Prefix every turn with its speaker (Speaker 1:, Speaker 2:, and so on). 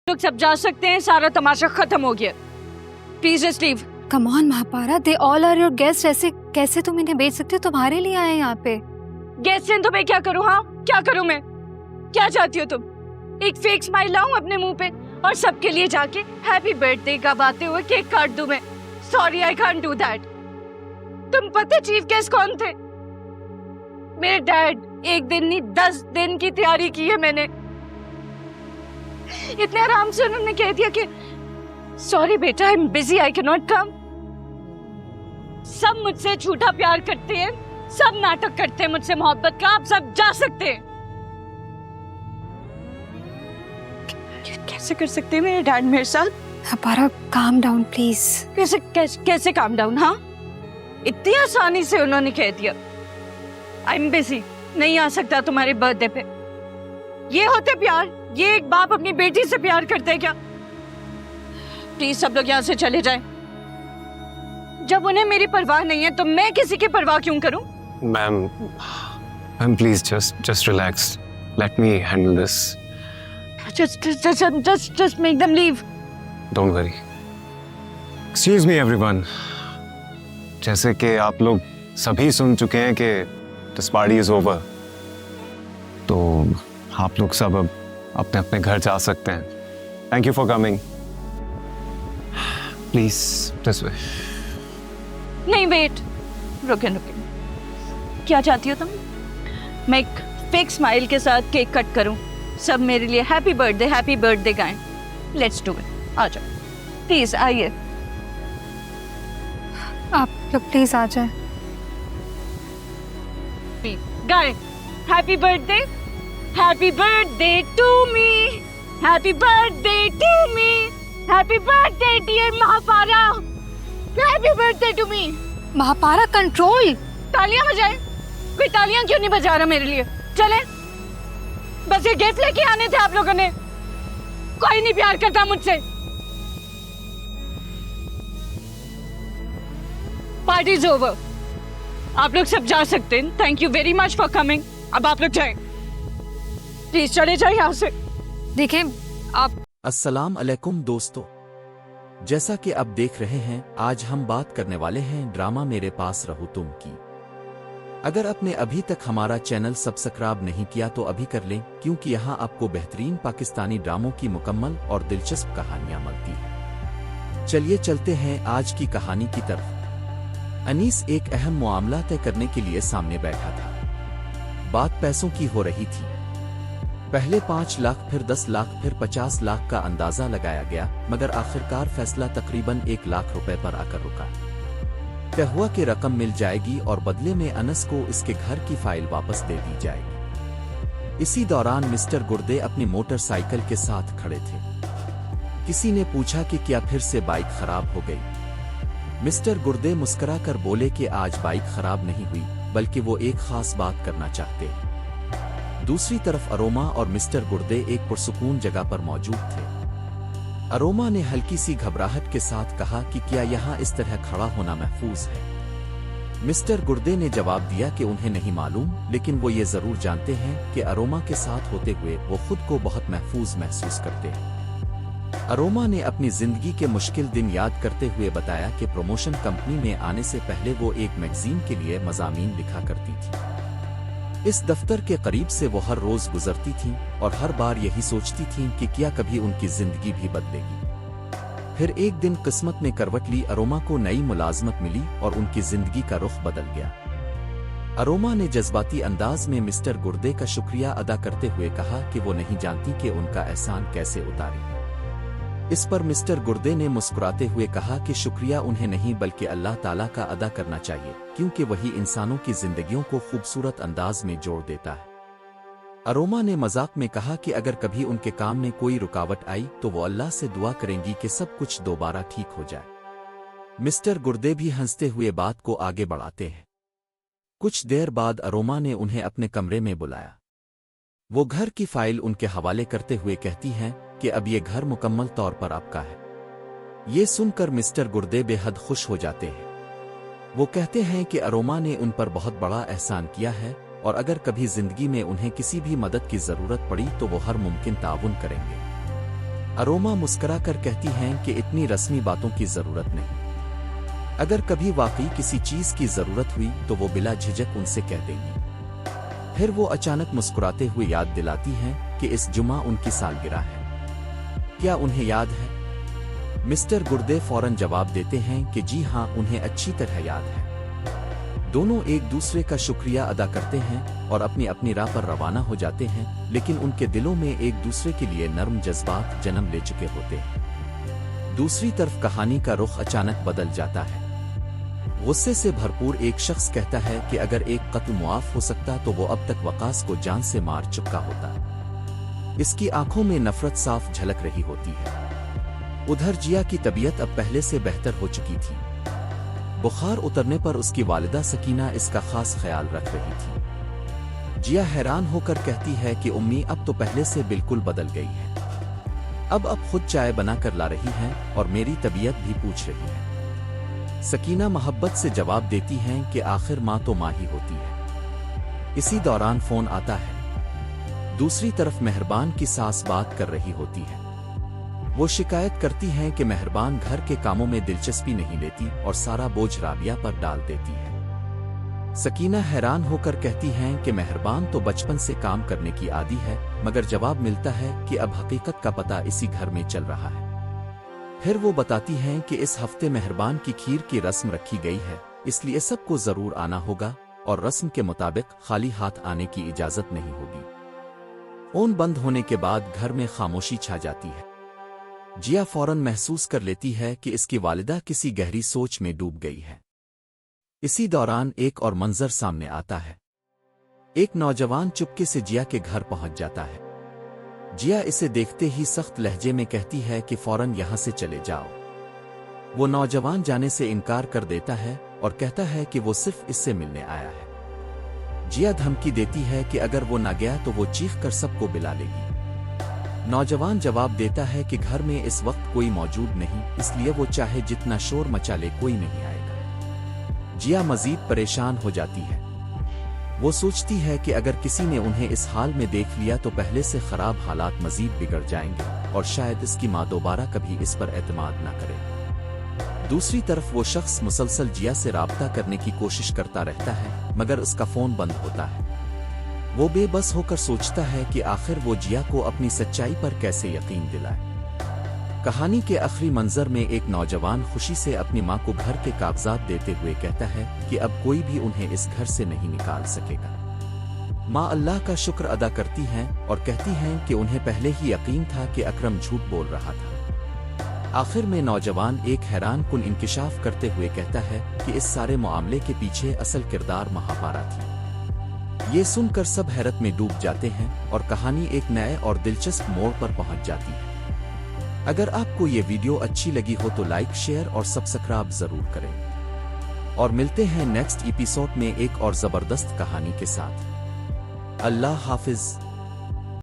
Speaker 1: लोग सब जा सकते हैं, सारा तमाशा खत्म हो गया। Please just leave.
Speaker 2: Come on Mahapara, they all are your guest. ऐसे कैसे तुम इन्हें बेच सकते हो? तुम्हारे लिए आए यहाँ पे।
Speaker 1: गेस्ट हैं तो मैं क्या करूँ? हाँ क्या करूँ मैं? क्या चाहती हो तुम? एक फेक स्माइल लाऊं अपने मुंह पे और सबके लिए जाके हैप्पी बर्थडे गवाते हुए केक काट दूं मैं? Sorry, I can't do that. तुम पता चीफ गेस्ट कौन थे? मेरे डैड। एक दिन नहीं 10 दिन की तैयारी की है मैंने। इतने आराम से उन्होंने कह दिया कि सॉरी बेटा, I am busy, I can not come. सब मुझसे झूठा प्यार करते हैं, सब नाटक करते हैं मुझसे मोहब्बत का। आप सब जा सकते हैं। कैसे कर सकते हैं मेरे डैड मेरे साथ?
Speaker 2: Mahapara calm down please.
Speaker 1: कैसे काम डाउन? हाँ इतनी आसानी से उन्होंने कह दिया आई एम बिजी, नहीं आ सकता तुम्हारे बर्थडे पे। ये होते प्यार? ये एक बाप अपनी बेटी से प्यार करते हैं क्या? प्लीज सब लोग यहाँ से चले जाएं। जब उन्हें मेरी परवाह नहीं है तो मैं किसी की परवाह क्यों करूं?
Speaker 3: Ma'am please just relax. Let me handle this.
Speaker 1: Just make them leave.
Speaker 3: Don't worry. Excuse me everyone. जैसे कि आप लोग सभी सुन चुके हैं कि this party is over, तो आप लोग सब अब अपने अपने घर जा सकते हैं। Thank you for coming. Please this way.
Speaker 1: नहीं वेट, रुके। क्या चाहती हो तुम? मैं एक फेक स्माइल के साथ केक कट करूं, सब मेरे लिए हैप्पी बर्थडे गाएं। Let's do it. आ जाओ प्लीज, आइए।
Speaker 2: आप लोग प्लीज आ जाए।
Speaker 1: गाएं happy birthday to me, happy birthday to me, happy birthday dear Mahapara, happy birthday to me.
Speaker 2: Mahapara control.
Speaker 1: तालियां बजाएं। कोई तालियां क्यों नहीं बजा रहा मेरे लिए? चले, बस ये गिफ्ट लेके आने थे आप लोगों ने। कोई नहीं प्यार करता मुझसे। पार्टी इज ओवर, आप लोग सब जा सकते हैं। Thank you very much for coming. अब आप लोग जाएं, प्लीज चले जाए यहाँ से।
Speaker 2: देखिए आप।
Speaker 4: अस्सलाम अलैकुम दोस्तों, जैसा कि अब देख रहे हैं, आज हम बात करने वाले हैं ड्रामा मेरे पास रहो तुम की। अगर आपने अभी तक हमारा चैनल सब्सक्राइब नहीं किया तो अभी कर लें, क्योंकि यहाँ आपको बेहतरीन पाकिस्तानी ड्रामों की मुकम्मल और दिलचस्प कहानियां मिलती हैं। चलिए चलते हैं आज की कहानी की तरफ। अनीस एक अहम मामला तय करने के लिए सामने बैठा था। बात पैसों की हो रही थी। पहले 5 लाख, फिर 10 लाख, फिर 50 लाख का अंदाजा लगाया गया, मगर आखिरकार फैसला तकरीबन 1 लाख रुपए पर आकर रुका। तय हुआ कि रकम मिल जाएगी और बदले में अनस को इसके घर की फाइल वापस दे दी जाएगी। इसी दौरान मिस्टर गुर्दे अपनी मोटरसाइकिल के साथ खड़े थे। किसी ने पूछा कि क्या फिर से बाइक खराब हो गई? मिस्टर गुर्दे मुस्कुराकर बोले कि आज बाइक खराब नहीं हुई, बल्कि वो एक खास बात करना चाहते। दूसरी तरफ अरोमा और मिस्टर गुर्दे एक पुरसुकून जगह पर मौजूद थे। अरोमा ने हल्की सी घबराहट के साथ कहा कि क्या यहाँ इस तरह खड़ा होना महफूज है? मिस्टर गुर्दे ने जवाब दिया कि उन्हें नहीं मालूम, लेकिन वो ये जरूर जानते हैं कि अरोमा के साथ होते हुए वो खुद को बहुत महफूज महसूस करते हैं। अरोमा ने अपनी जिंदगी के मुश्किल दिन याद करते हुए बताया कि प्रमोशन कंपनी में आने से पहले वो एक मैगजीन के लिए मज़ामीन लिखा करती थी। इस दफ्तर के करीब से वो हर रोज गुजरती थीं और हर बार यही सोचती थीं कि क्या कभी उनकी जिंदगी भी बदलेगी। फिर एक दिन किस्मत ने करवट ली, अरोमा को नई मुलाजमत मिली और उनकी जिंदगी का रुख बदल गया। अरोमा ने जज्बाती अंदाज में मिस्टर गुर्दे का शुक्रिया अदा करते हुए कहा कि वो नहीं जानती कि उनका एहसान कैसे उतारे। इस पर मिस्टर गुर्दे ने मुस्कुराते हुए कहा कि शुक्रिया उन्हें नहीं बल्कि अल्लाह ताला का अदा करना चाहिए, क्योंकि वही इंसानों की जिंदगियों को खूबसूरत अंदाज में जोड़ देता है। अरोमा ने मजाक में कहा कि अगर कभी उनके काम में कोई रुकावट आई तो वो अल्लाह से दुआ करेंगी कि सब कुछ दोबारा ठीक हो जाए। मिस्टर गुर्दे भी हंसते हुए बात को आगे बढ़ाते हैं। कुछ देर बाद अरोमा ने उन्हें अपने कमरे में बुलाया। वो घर की फाइल उनके हवाले करते हुए कहती हैं कि अब ये घर मुकम्मल तौर पर आपका है। ये सुनकर मिस्टर गुर्दे बेहद खुश हो जाते हैं। वो कहते हैं कि अरोमा ने उन पर बहुत बड़ा एहसान किया है और अगर कभी जिंदगी में उन्हें किसी भी मदद की जरूरत पड़ी तो वो हर मुमकिन ताउन करेंगे। अरोमा मुस्कुरा कर कहती हैं कि इतनी रस्मी बातों की जरूरत नहीं। अगर कभी वाकई किसी चीज की जरूरत हुई तो वो बिला झिझक उनसे कह देंगी। फिर वो अचानक मुस्कुराते हुए याद दिलाती हैं कि इस जुमा उनकी सालगिरह है। क्या उन्हें याद है? मिस्टर गुर्दे फौरन जवाब देते हैं कि जी हाँ, उन्हें अच्छी तरह याद है। दोनों एक दूसरे का शुक्रिया अदा करते हैं और अपनी अपनी राह पर रवाना हो जाते हैं, लेकिन उनके दिलों में एक दूसरे के लिए नर्म जज्बात जन्म ले चुके होते हैं। दूसरी तरफ कहानी का रुख अचानक बदल जाता है। गुस्से से भरपूर एक शख्स कहता है कि अगर एक कत्ल मुआफ हो सकता तो वो अब तक वकास को जान से मार चुका होता। इसकी आंखों में नफरत साफ झलक रही होती है। उधर जिया की तबीयत अब पहले से बेहतर हो चुकी थी। बुखार उतरने पर उसकी वालिदा सकीना इसका खास ख्याल रख रही थी। जिया हैरान होकर कहती है कि उम्मी अब तो पहले से बिल्कुल बदल गई है। अब खुद चाय बनाकर ला रही हैं और मेरी तबीयत भी पूछ रही है। सकीना मोहब्बत से जवाब देती हैं कि आखिर माँ तो माँ ही होती है। इसी दौरान फोन आता है। दूसरी तरफ मेहरबान की सास बात कर रही होती है। वो शिकायत करती हैं कि मेहरबान घर के कामों में दिलचस्पी नहीं लेती और सारा बोझ राबिया पर डाल देती है। सकीना हैरान होकर कहती हैं कि मेहरबान तो बचपन से काम करने की आदी है, मगर जवाब मिलता है कि अब हकीकत का पता इसी घर में चल रहा है। फिर वो बताती हैं कि इस हफ्ते मेहरबान की खीर की रस्म रखी गई है, इसलिए सबको जरूर आना होगा और रस्म के मुताबिक खाली हाथ आने की इजाजत नहीं होगी। फोन बंद होने के बाद घर में खामोशी छा जाती है। जिया फौरन महसूस कर लेती है कि इसकी वालिदा किसी गहरी सोच में डूब गई है। इसी दौरान एक और मंजर सामने आता है। एक नौजवान चुपके से जिया के घर पहुंच जाता है। जिया इसे देखते ही सख्त लहजे में कहती है कि फौरन यहां से चले जाओ। वो नौजवान जाने से इनकार कर देता है और कहता है कि वो सिर्फ इससे मिलने आया है। जिया धमकी देती है कि अगर वो ना गया तो वो चीख कर सबको बुला लेगी। नौजवान जवाब देता है कि घर में इस वक्त कोई मौजूद नहीं, इसलिए वो चाहे जितना शोर मचा ले कोई नहीं आएगा। जिया मजीद परेशान हो जाती है। वो सोचती है कि अगर किसी ने उन्हें इस हाल में देख लिया तो पहले से खराब हालात मजीद बिगड़ जाएंगे और शायद इसकी माँ दोबारा कभी इस पर एतमाद न करे। दूसरी तरफ वो शख्स मुसलसल जिया से राब्ता करने की कोशिश करता रहता है, मगर उसका फोन बंद होता है। वो बेबस होकर सोचता है कि आखिर वो जिया को अपनी सच्चाई पर कैसे यकीन दिलाए। कहानी के आखिरी मंजर में एक नौजवान खुशी से अपनी माँ को घर के कागजात देते हुए कहता है कि अब कोई भी उन्हें इस घर से नहीं निकाल सकेगा। माँ अल्लाह का शुक्र अदा करती हैं और कहती हैं कि उन्हें पहले ही यकीन था कि अकरम झूठ बोल रहा था। आखिर में नौजवान एक हैरान कुन इंकिशाफ करते हुए कहता है कि इस सारे मामले के पीछे असल किरदार महापारा थी। ये सुनकर सब हैरत में डूब जाते हैं और कहानी एक नए और दिलचस्प मोड़ पर पहुंच जाती है। अगर आपको ये वीडियो अच्छी लगी हो तो लाइक, शेयर और सब्सक्राइब जरूर करें और मिलते हैं नेक्स्ट एपिसोड में एक और जबरदस्त कहानी के साथ। अल्लाह हाफिज।